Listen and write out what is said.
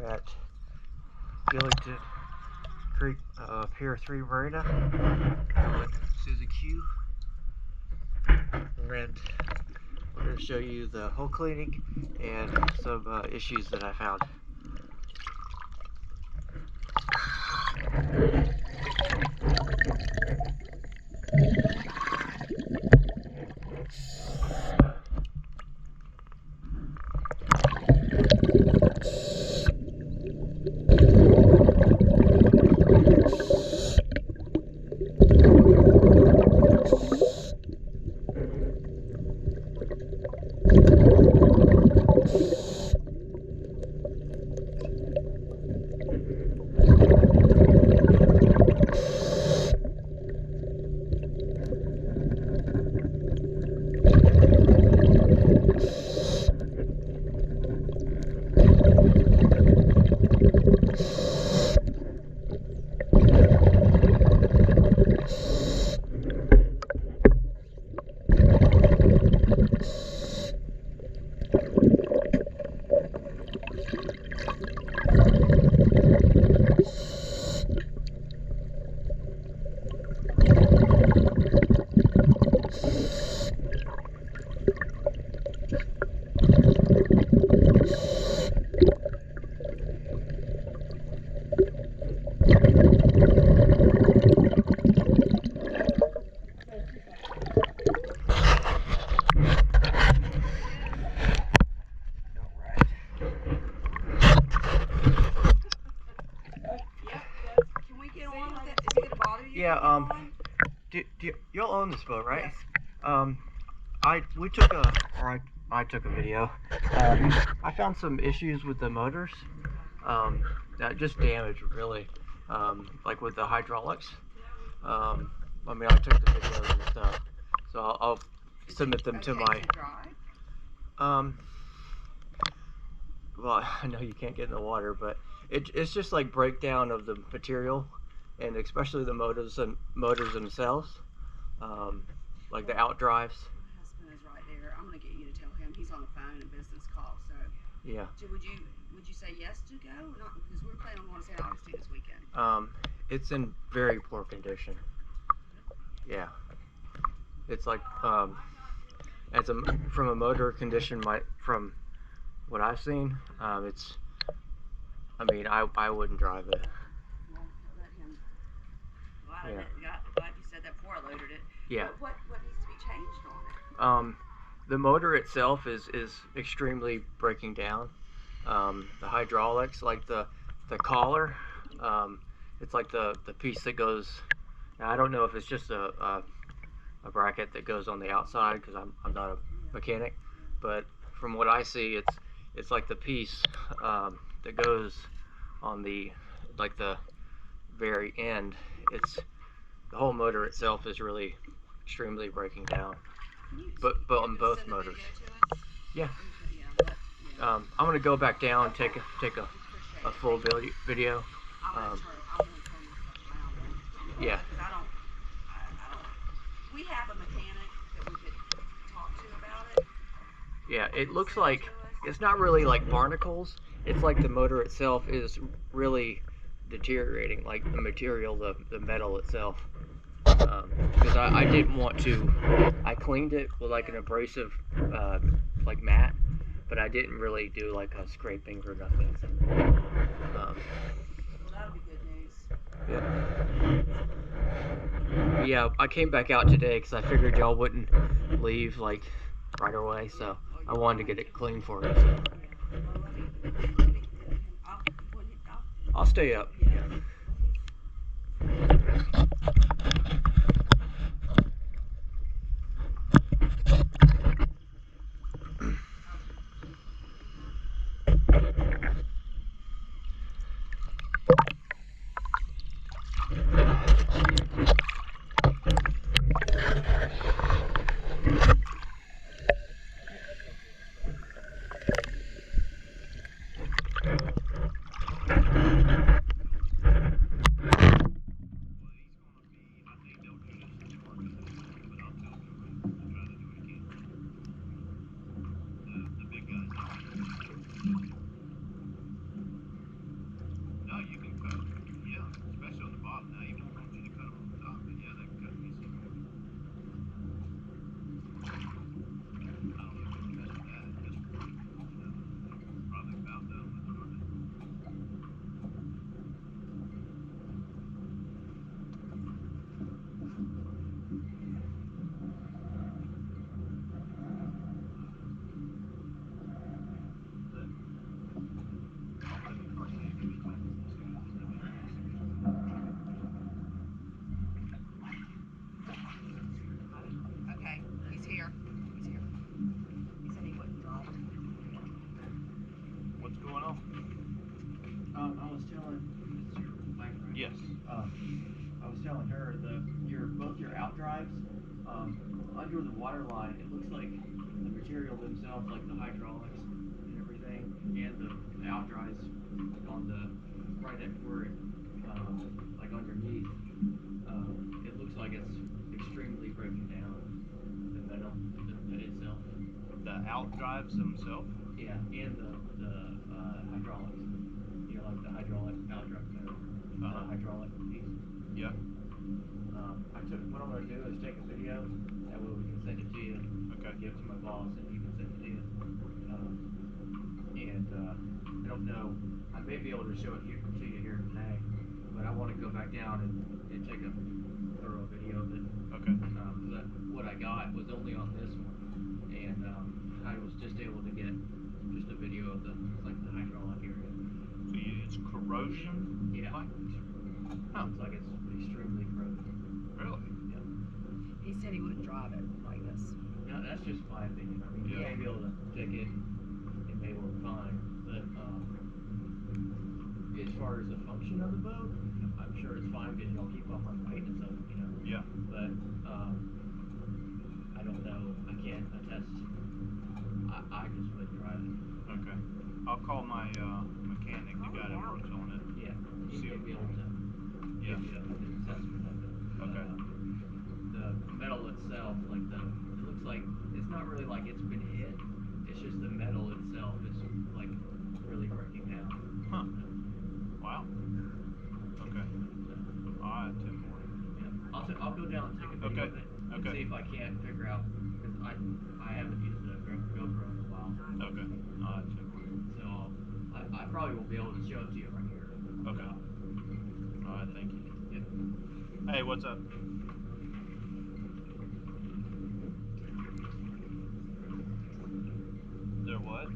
at Gillington Creek Pier 3 Marina with Suzi Q, and we're going to show you the hull cleaning and some issues that I found. Yeah, do y'all own this boat, right? Yes. I took a video. I found some issues with the motors. That just damaged really, like with the hydraulics. I mean, I took the videos and stuff, so I'll submit them to my. Well, I know you can't get in the water, but it's just like breakdown of the material, and especially the motors themselves, like the out drives. My husband is right there. I'm gonna get you to tell him. He's on the phone, a business call. So yeah. So would you say yes to go or not? Because we're planning on going to St. Augustine this weekend. It's in very poor condition. Yeah. It's like from a motor condition, from what I've seen, it's. I mean, I wouldn't drive it. Well, let him. Glad, yeah. Glad you said that before I loaded it. Yeah. What needs to be changed on it? The motor itself is extremely breaking down. The hydraulics, like the collar, it's like the piece that goes. Now, I don't know if it's just a bracket that goes on the outside because I'm not a mechanic, but from what I see, it's like the piece that goes on the very end. It's the whole motor itself is really extremely breaking down, but on both motors. Yeah. I'm gonna go back down, take a full video. Yeah. We have a mechanic that we could talk to about it. Yeah, it looks like it's not really like barnacles. It's like the motor itself is really deteriorating, like the material, the metal itself. Because I didn't want to. I cleaned it with like an abrasive, like mat, but I didn't really do like a scraping or nothing. Well, that'll be good news. Yeah, I came back out today because I figured y'all wouldn't leave like right away, so I wanted to get it clean for you. So. I'll stay up. Yeah. was telling her both your out drives under the water line. It looks like the material themselves, like the hydraulics and everything, and the out drives on the right at where it like underneath. It looks like it's extremely breaking down the metal itself. The out drives themselves? Yeah, and the hydraulics. You know, like the hydraulic out drive metal, hydraulic piece. Yep. What I'm gonna do is take a video. That way we can send it to you. Okay. Give it to my boss, and he can send it to you. I don't know. I may be able to show it to you here today, but I want to go back down and take a thorough video of it. Okay. What I got was only on this one, and I was just able to get just a video of the hydraulic area. So it's corrosion? Yeah. Huh. Looks like it's extremely corroded. Really? Yeah. He said he wouldn't drive it like this. No, that's just my opinion. I mean, you may be able to check it, it may work fine, but as far as the function of the boat, I'm sure it's fine because y'all keep up on the maintenance of it, you know. Yeah. But I don't know. I can't attest. I just wouldn't drive it. Okay. I'll call my mechanic, the guy that works on it. Yeah. He may be able to give you an assessment of it. Okay. The metal itself, it looks like it's not really like it's been hit. It's just the metal itself is like really breaking down. Huh. Wow. Okay. Alright, Tim. Yeah. I'll go down and take a video of it and see if I can't figure out, because I haven't used a GoPro in a while. Okay. Alright, Tim. So I probably will be able to show it to you right here. Okay. Alright, thank you. Yeah. Hey, what's up? There what?